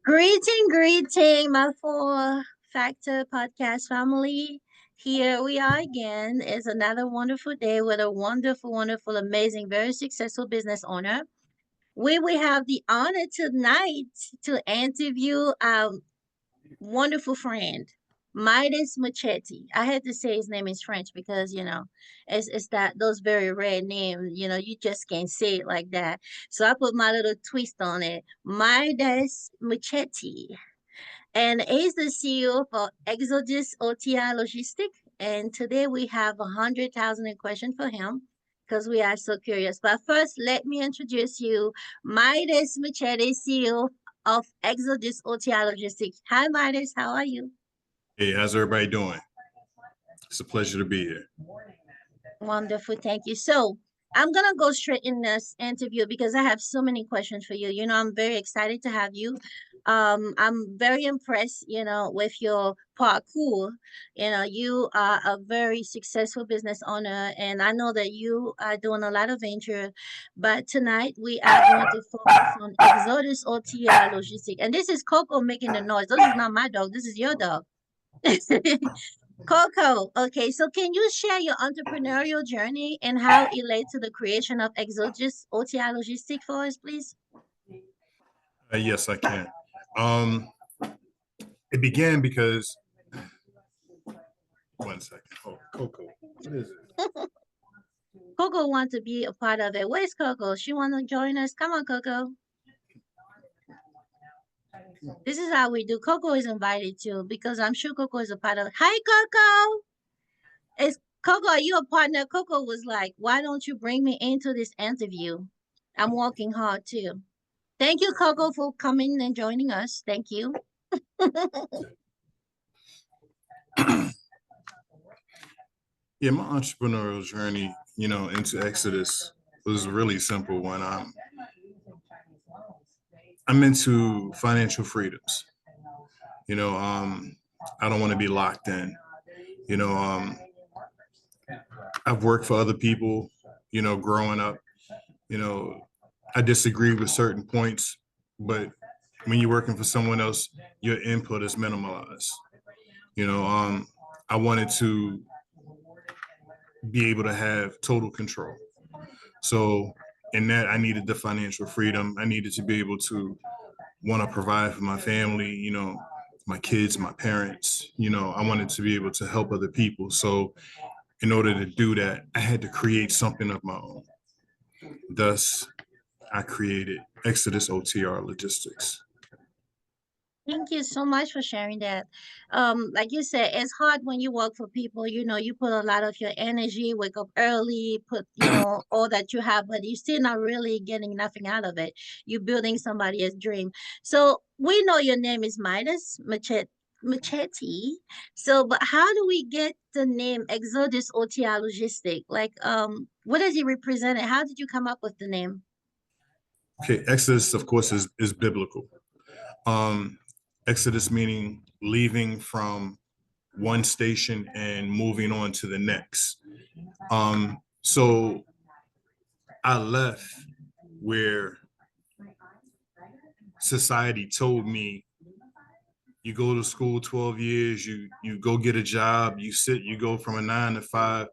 Greeting, my four factor podcast family. Here we are again. It's another wonderful day with a wonderful, amazing, very successful business owner. We have the honor tonight to interview our wonderful friend, Midas Muschette. I had to say his name is French because it's that those very rare names. You just can't say it like that. So I put my little twist on it. Midas Muschette. And he's the CEO for Exodus OTR Logistics. And today we have 100,000 questions for him because we are so curious. But first, let me introduce you, Midas Muschette, CEO of Exodus OTR Logistics. Hi, Midas. How are you? Hey, how's everybody doing? It's a pleasure to be here. Wonderful. Thank you. So I'm going to go straight in this interview because I have so many questions for you. I'm very excited to have you. I'm very impressed, with your parkour. You are a very successful business owner, and I know that you are doing a lot of venture. But tonight we are going to focus on Exodus OTR Logistics. And this is Coco making the noise. This is not my dog. This is your dog. Coco, okay, so can you share your entrepreneurial journey and how it led to the creation of Exodus OTR Logistics for us, please? Yes, I can. It began because, one second. Oh, Coco, what is it? Coco wants to be a part of it. Where's Coco? She want to join us? Come on, Coco. This is how we do. Coco is invited too because I'm sure Coco is a part of it. Hi, Coco. Is Coco, are you a partner? Coco was like, why don't you bring me into this interview? I'm working hard too. Thank you, Coco, for coming and joining us. Thank you. Yeah, my entrepreneurial journey, into Exodus was a really simple one. I'm into financial freedoms. I don't want to be locked in. You know, I've worked for other people, growing up. I disagree with certain points, but when you're working for someone else, your input is minimalized. I wanted to be able to have total control. So in that, I needed the financial freedom. I needed to be able to want to provide for my family, my kids, my parents. I wanted to be able to help other people. So in order to do that, I had to create something of my own. Thus, I created Exodus OTR Logistics. Thank you so much for sharing that. Like you said, it's hard when you work for people, you put a lot of your energy, wake up early, put, all that you have, but you're still not really getting nothing out of it. You're building somebody else's dream. So we know your name is Midas Muschette. So, but how do we get the name Exodus OTR Logistic? Like, what does it represent? How did you come up with the name? Okay, Exodus, of course, is biblical. Exodus meaning leaving from one station and moving on to the next. So I left where society told me you go to school 12 years, you go get a job, you go from a 9 to 5.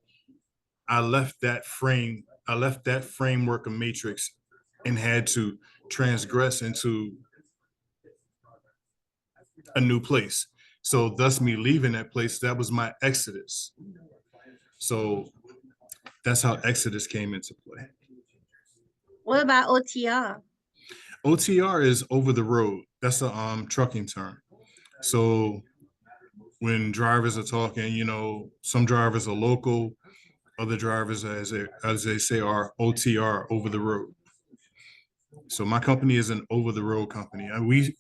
I left that framework of matrix and had to transgress into a new place. So thus me leaving that place, that was my exodus. So that's how Exodus came into play. What about OTR? OTR is over the road. That's a trucking term. So when drivers are talking, some drivers are local, other drivers, as they say, are OTR, over the road. So my company is an over the road company. And we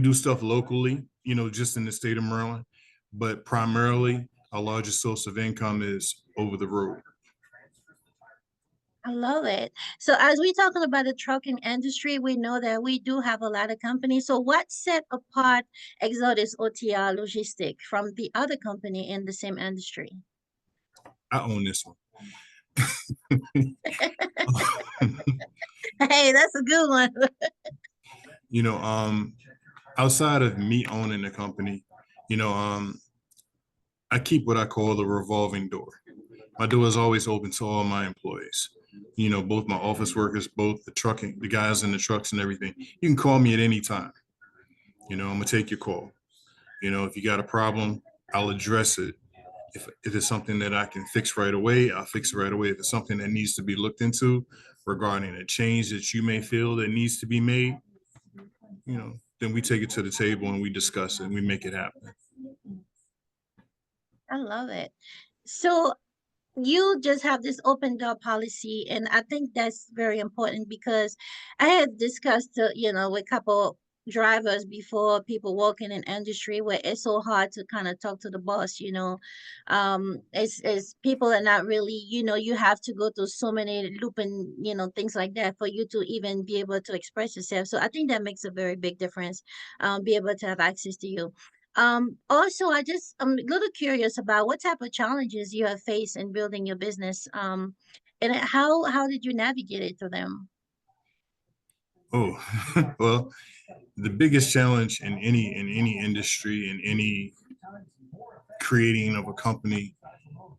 do stuff locally, just in the state of Maryland, but primarily our largest source of income is over the road. I love it. So as we're talking about the trucking industry, we know that we do have a lot of companies. So what set apart Exodus OTR Logistic from the other company in the same industry? I own this one. Hey, that's a good one. outside of me owning the company, you know, I keep what I call the revolving door. My door is always open to all my employees. You know, both my office workers, both the guys in the trucks and everything. You can call me at any time. You know, I'm gonna take your call. You know, if you got a problem, I'll address it. If it's something that I can fix right away, I'll fix it right away. If it's something that needs to be looked into regarding a change that you may feel that needs to be made, you know, then we take it to the table and we discuss it and we make it happen. I love it. So you just have this open door policy, and I think that's very important because I had discussed with a couple drivers before, people working in industry where it's so hard to kind of talk to the boss. It's people are not really, you have to go through so many looping, things like that for you to even be able to express yourself. So I think that makes a very big difference, be able to have access to you. Also, I'm a little curious about what type of challenges you have faced in building your business. And how did you navigate it through them? Oh, well, the biggest challenge in any industry, in any creating of a company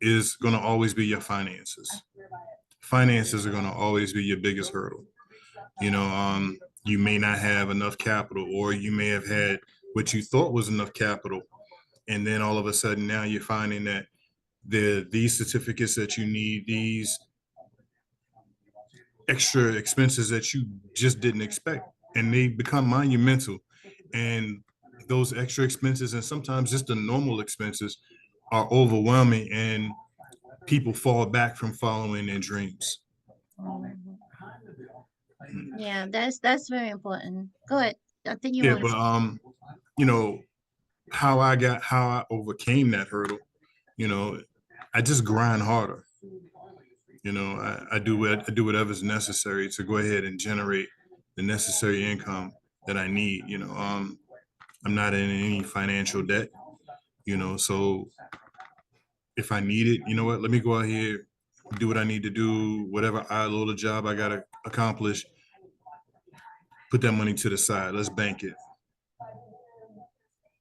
is going to always be your finances. Finances are going to always be your biggest hurdle. You know, you may not have enough capital, or you may have had what you thought was enough capital, and then all of a sudden now you're finding that these certificates that you need, these extra expenses that you just didn't expect, and they become monumental. And those extra expenses, and sometimes just the normal expenses, are overwhelming, and people fall back from following their dreams. Mhm. Yeah, that's very important. Go ahead. I think you Yeah, want to but say. you know, how I overcame that hurdle, you know, I just grind harder. You know, I do whatever's necessary to go ahead and generate the necessary income that I need. I'm not in any financial debt, so if I need it, you know what, let me go out here, do what I need to do, whatever I little job I gotta accomplish, put that money to the side. Let's bank it.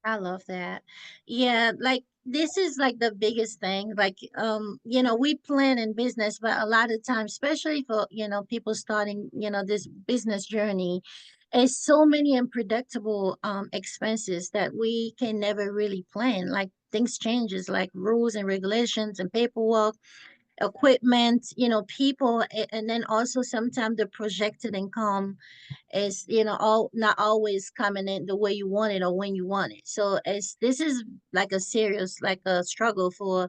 I love that. Yeah, like this is like the biggest thing. Like, we plan in business, but a lot of times, especially for, people starting, this business journey, is so many unpredictable expenses that we can never really plan. Like things changes, like rules and regulations and paperwork, equipment, people, and then also sometimes the projected income is all not always coming in the way you want it or when you want it. So it's this is like a serious, like a struggle for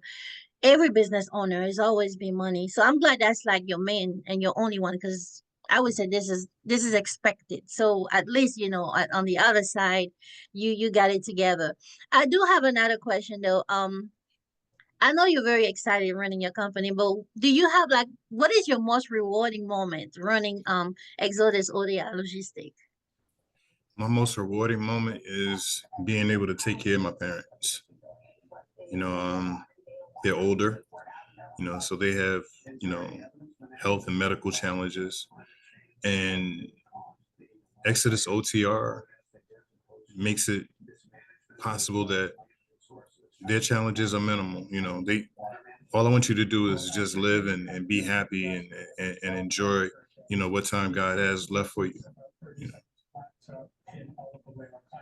every business owner. It's always been money. So I'm glad that's like your main and your only one, because I would say this is expected. So at least on the other side, you got it together. I do have another question though. I know you're very excited running your company, but do you have like what is your most rewarding moment running Exodus OTR Logistics? My most rewarding moment is being able to take care of my parents. You know, they're older, so they have, you know, health and medical challenges. And Exodus OTR makes it possible that their challenges are minimal. All I want you to do is just live and be happy and enjoy, what time God has left for you. You know.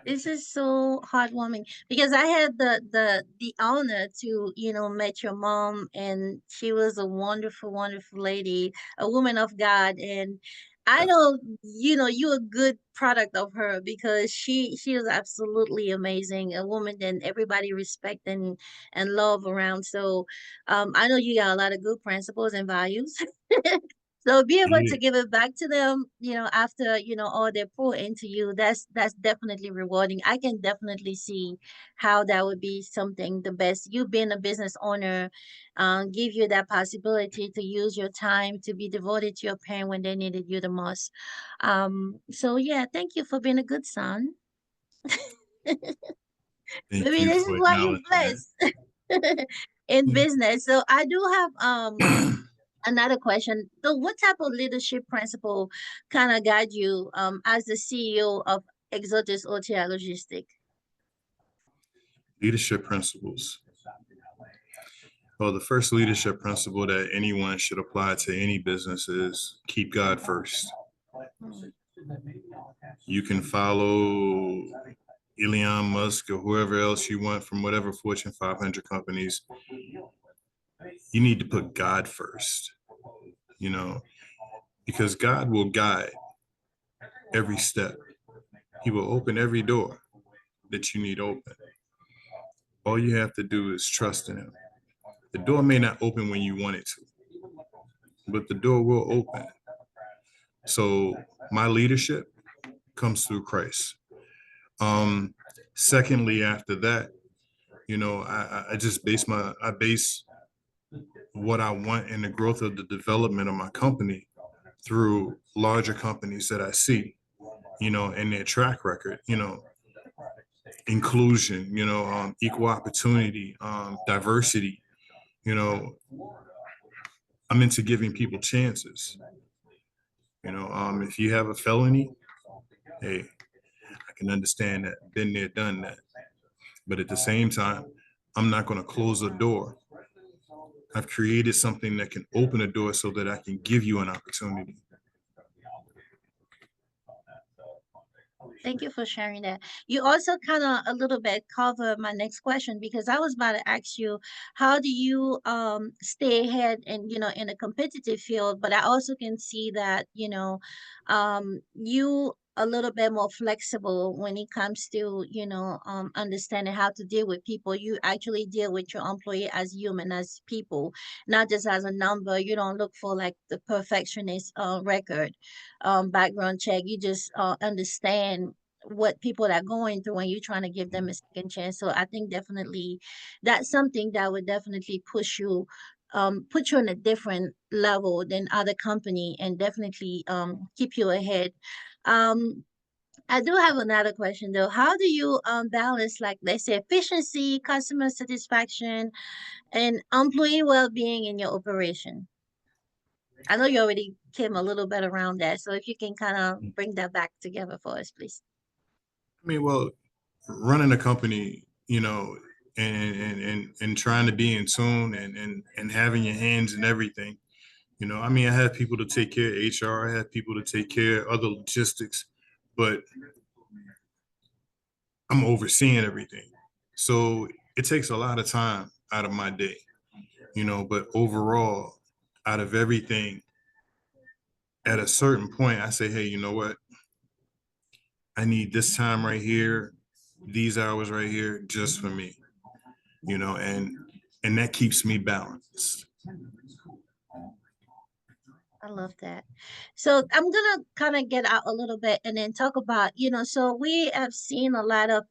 This is so heartwarming because I had the honor to met your mom, and she was a wonderful, wonderful lady, a woman of God, and I Yes. know you're a good product of her because she was absolutely amazing, a woman that everybody respect and love around. So I know you got a lot of good principles and values. So be able Yeah. to give it back to them, after, all they pour into you, that's definitely rewarding. I can definitely see how that would be something the best. You being a business owner, give you that possibility to use your time to be devoted to your parent when they needed you the most. So yeah, thank you for being a good son. Thank Maybe you this is for why you acknowledging blessed in that. business. So I do have another question. So what type of leadership principle kind of guide you as the CEO of Exodus OTR Logistics? Leadership principles. Well, the first leadership principle that anyone should apply to any business is keep God first. Mm. You can follow Elon Musk or whoever else you want from whatever Fortune 500 companies. You need to put God first, you know, because God will guide every step. He will open every door that you need open. All you have to do is trust in him. The door may not open when you want it to, but the door will open. So my leadership comes through Christ. Secondly, after that, I just I base what I want in the growth of the development of my company through larger companies that I see, and their track record, inclusion, equal opportunity, diversity, you know, I'm into giving people chances. If you have a felony, hey, I can understand that, been there, done that. But at the same time, I'm not going to close a door. I've created something that can open a door so that I can give you an opportunity. Thank you for sharing that. You also kind of a little bit cover my next question because I was about to ask you, how do you stay ahead and in a competitive field? But I also can see that you a little bit more flexible when it comes to understanding how to deal with people. You actually deal with your employee as human, as people, not just as a number. You don't look for like the perfectionist record background check. You just understand what people are going through when you're trying to give them a second chance. So I think definitely that's something that would definitely put you on a different level than other company and definitely keep you ahead. Um, I do have another question though. How do you balance, like let's say, efficiency, customer satisfaction, and employee well-being in your operation? I know you already came a little bit around that, so if you can kind of bring that back together for us, please. I mean, well, running a company, and trying to be in tune and having your hands in everything. I mean, I have people to take care of HR, I have people to take care of other logistics, but I'm overseeing everything. So it takes a lot of time out of my day, but overall, out of everything, at a certain point, I say, hey, you know what? I need this time right here, these hours right here, just for me, and that keeps me balanced. I love that. So I'm gonna kind of get out a little bit and then talk about, so we have seen a lot of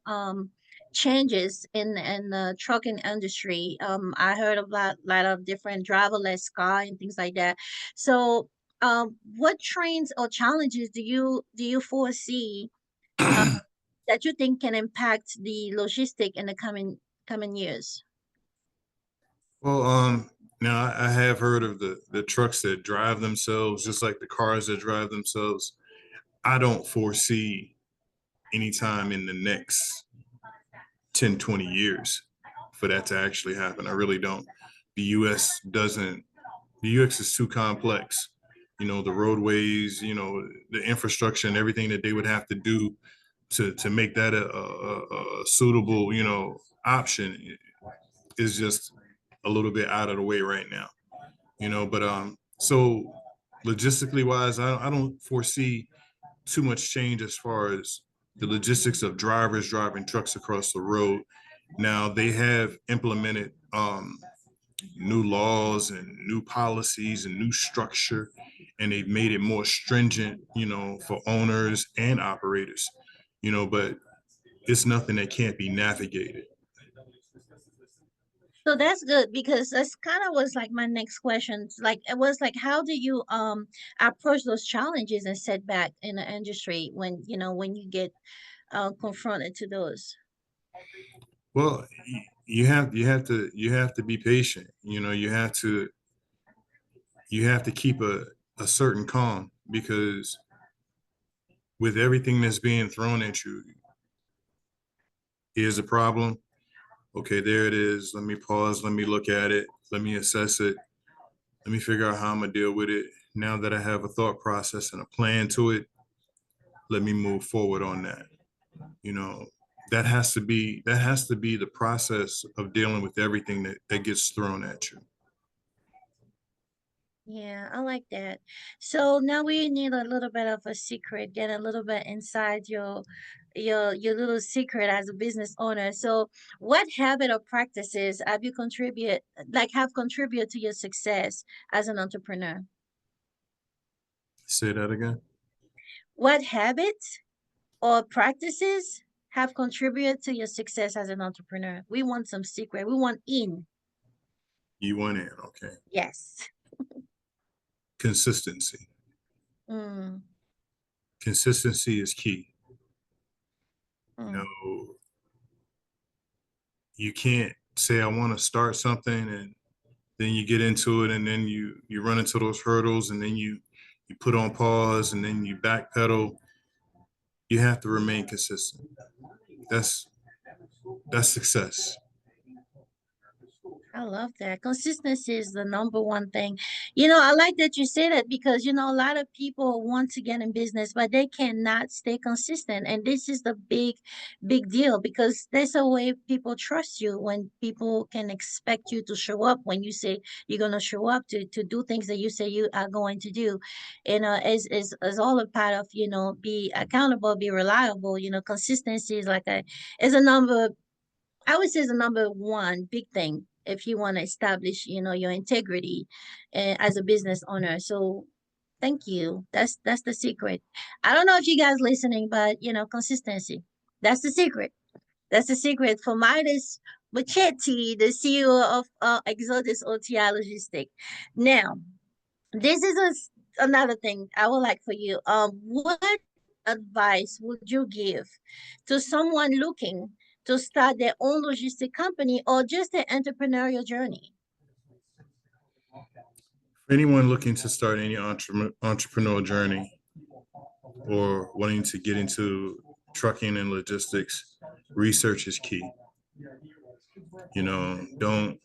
changes in the trucking industry. I heard about a lot of different driverless car and things like that. So what trends or challenges do you foresee uh, that you think can impact the logistic in the coming years? Well, now I have heard of the trucks that drive themselves, just like the cars that drive themselves. I don't foresee anytime in the next 10, 20 years for that to actually happen. I really don't. The US doesn't, the UX is too complex. The roadways, the infrastructure and everything that they would have to do to make that a suitable, option is just a little bit out of the way right now, but so logistically wise, I don't foresee too much change as far as the logistics of drivers driving trucks across the road. Now they have implemented new laws and new policies and new structure, and they've made it more stringent, for owners and operators, but it's nothing that can't be navigated. So that's good because that's kind of was like my next question. Like it was like, how do you approach those challenges and setback in the industry when when you get confronted to those? Well, you have to be patient. You have to keep a certain calm because with everything that's being thrown at you, here's a problem. Okay, there it is. Let me pause. Let me look at it. Let me assess it. Let me figure out how I'm gonna deal with it. Now that I have a thought process and a plan to it, let me move forward on that. You know, that has to be the process of dealing with everything that gets thrown at you. Yeah, I like that. So now we need a little bit of a secret, get a little bit inside your little secret as a business owner. So what habit or practices have contributed to your success as an entrepreneur? Say that again. What habits or practices have contributed to your success as an entrepreneur? We want some secret. We want in. You want in, okay. Yes. Consistency. Mm, Consistency is key. You mm. know, you can't say I want to start something and then you get into it and then you run into those hurdles and then you put on pause and then you backpedal. You have to remain consistent. That's that's success. I love that. Consistency is the number one thing. I like that you say that because, a lot of people want to get in business, but they cannot stay consistent. And this is the big, big deal because there's a way people trust you when people can expect you to show up when you say you're going to show up to do things that you say you are going to do. Is all a part of, be accountable, be reliable. Consistency is a number I would say is the number one big thing if you want to establish, your integrity as a business owner. So thank you. That's the secret. I don't know if you guys listening, but consistency. That's the secret. That's the secret for Midas Muschette, the CEO of Exodus OTR Logistics. Now, this is another thing I would like for you. What advice would you give to someone looking to start their own logistic company or just their entrepreneurial journey? For anyone looking to start any entrepreneurial journey or wanting to get into trucking and logistics, research is key. You know, don't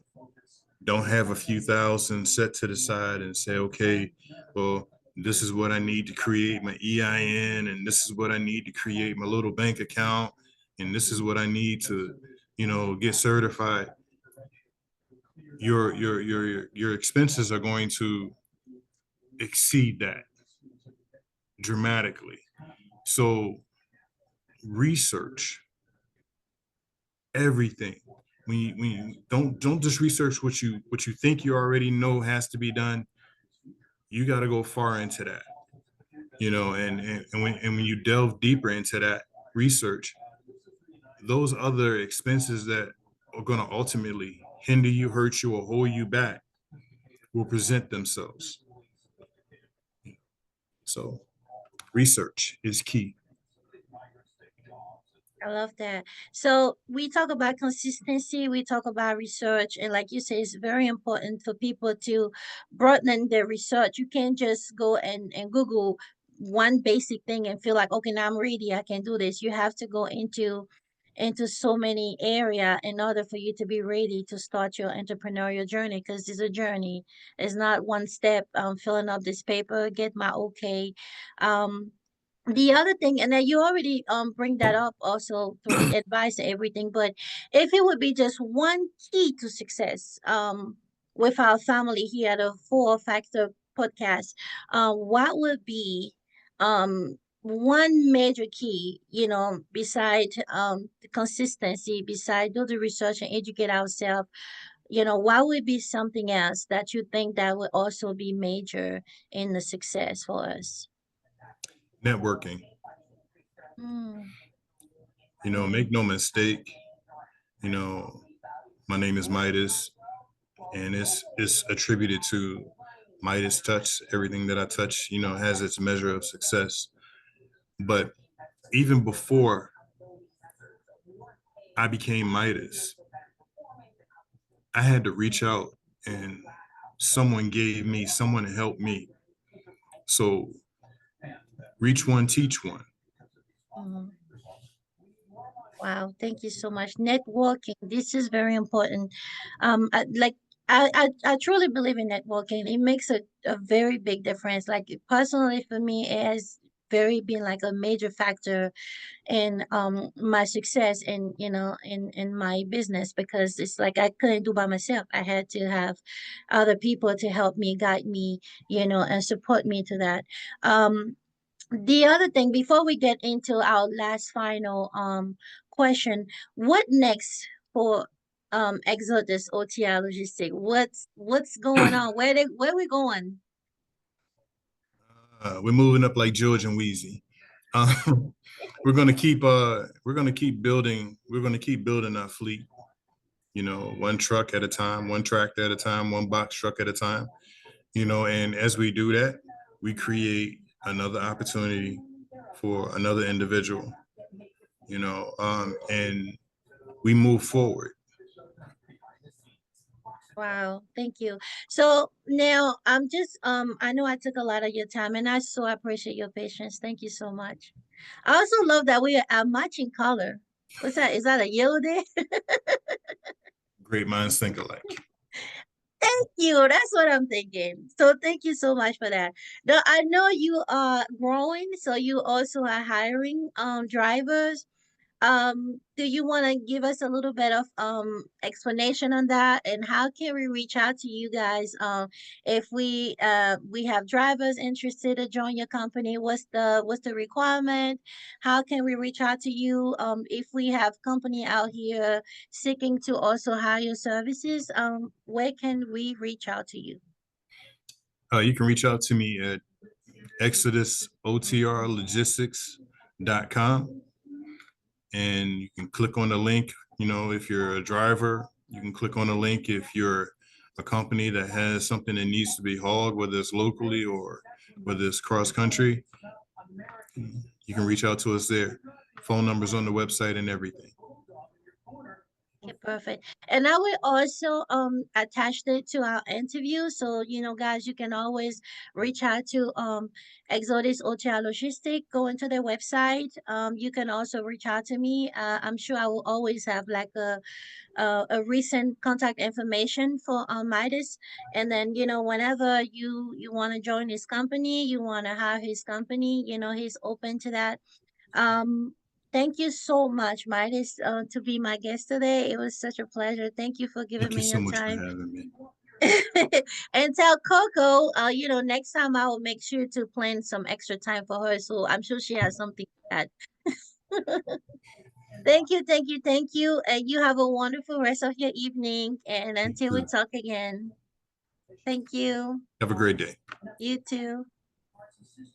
have a few thousand set to the side and say, okay, well, this is what I need to create my EIN, and this is what I need to create my little bank account, and this is what I need to, get certified. Your expenses are going to exceed that dramatically. So research everything. When you don't just research what you think you already know has to be done. You got to go far into that, and when you delve deeper into that research, those other expenses that are going to ultimately hinder you, hurt you, or hold you back will present themselves. So research is key. I love that. So we talk about consistency, we talk about research, and like you say, it's very important for people to broaden their research. You can't just go and Google one basic thing and feel like, okay, now I'm ready, I can do this. You have to go into so many area in order for you to be ready to start your entrepreneurial journey because it's a journey. It's not one step, filling up this paper, get my okay. The other thing, and then you already bring that up also through the advice and everything, but if it would be just one key to success with our family here at a Four Factor podcast, what would be one major key, beside the consistency, beside do the research and educate ourselves, what would be something else that you think that would also be major in the success for us? Networking. Mm, Make mm. no mistake. You know, my name is Midas, and it's attributed to Midas touch. Everything that I touch, has its measure of success. But even before I became Midas, I had to reach out and someone helped me. So reach one, teach one. Mhm. Wow, thank you so much. Networking, this is very important. Like I truly believe in networking. It makes a very big difference. Like personally for me, it has very been like a major factor in my success in in my business, because it's like I couldn't do by myself. I had to have other people to help me, guide me, and support me to that. Um the other thing, before we get into our last final question, what next for Exodus OTR Logistics? What's going on? Where we going? We're moving up like George and Wheezy. Um, we're gonna keep building. We're gonna keep building our fleet. One truck at a time, one tractor at a time, one box truck at a time. And as we do that, we create another opportunity for another individual. And we move forward. Wow, thank you. So now I'm just I know I took a lot of your time, and I so appreciate your patience. Thank you so much. I also love that we are matching color. What's that? Is that a yellow day? Great minds think alike. Thank you. That's what I'm thinking. So thank you so much for that. Now I know you are growing, so you also are hiring drivers. Do you want to give us a little bit of explanation on that, and how can we reach out to you guys if we have drivers interested to join your company? What's the requirement? How can we reach out to you if we have company out here seeking to also hire your services? Where can we reach out to you? You can reach out to me at Exodus OTR Logistics.com, and you can click on the link. If you're a driver, you can click on the link. If you're a company that has something that needs to be hauled, whether it's locally or whether it's cross country, you can reach out to us there. Phone numbers on the website and everything. Okay, perfect. And I will also attach it to our interview. So, guys, you can always reach out to Exodus OTR Logistic, go into their website. You can also reach out to me. I'm sure I will always have like a recent contact information for Midas. And then, whenever you want to join his company, you want to have his company, he's open to that. Thank you so much, Midas, to be my guest today. It was such a pleasure. Thank you for giving Thank you me so your much for time. having me. And tell Coco, next time I will make sure to plan some extra time for her. So I'm sure she has something to add. Thank you, thank you, thank you. And you have a wonderful rest of your evening. And You until we too. talk again, thank you. Have a great day. You too.